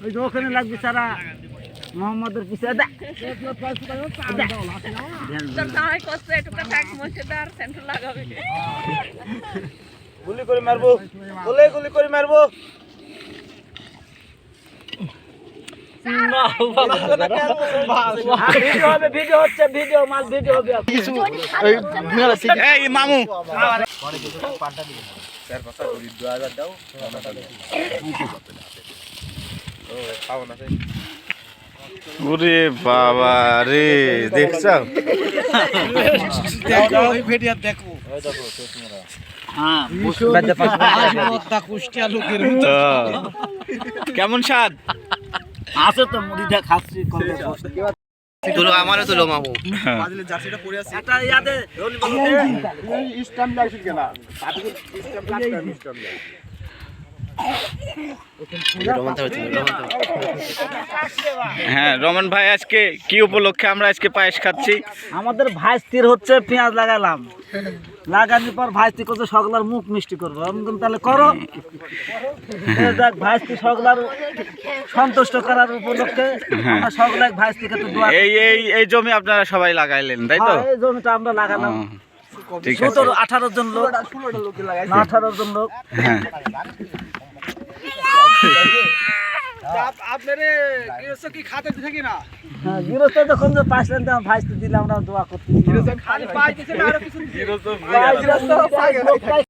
ওই যে ওখানে লাগবে সারা মোহাম্মদের পিছে গুলি করে মারবো, গুলি করে মারবো। ভিডিও হচ্ছে, ভিডিও মাল ভিডিও হবে। এই মামু ওরে বাবা রে, দেখছ কেমন স্বাদ আছে তো মুড়িটা খাচ্ছি। তুলো আমারও তুলো মামু। একটা ইয়াদে হ্যাঁ রমন ভাই, আজকে কি উপলক্ষে আমরা আজকে পায়েস খাচ্ছি? আমাদের ভাইস্তির হচ্ছে পেঁয়াজ লাগালাম, লাগানোর পর ভাইস্তি করছে সকলার মুখ মিষ্টি করবো। তাহলে করো, দেখ ভাইস্তি সকলার সন্তুষ্ট করার উপলক্ষে আমরা সকলে ভাইস্তিকে তো দোয়া। এই জমি আপনারা সবাই লাগাইলেন তাই তো? এই জমিটা আমরা লাগালাম, ঠিক আছে। 18 জন লোক, 18 জন লোক। হ্যাঁ গৃহস্থ যখন যে পাইছিলেন তখন ভাইস্তি দিলে আমরা দোয়া করতেছি।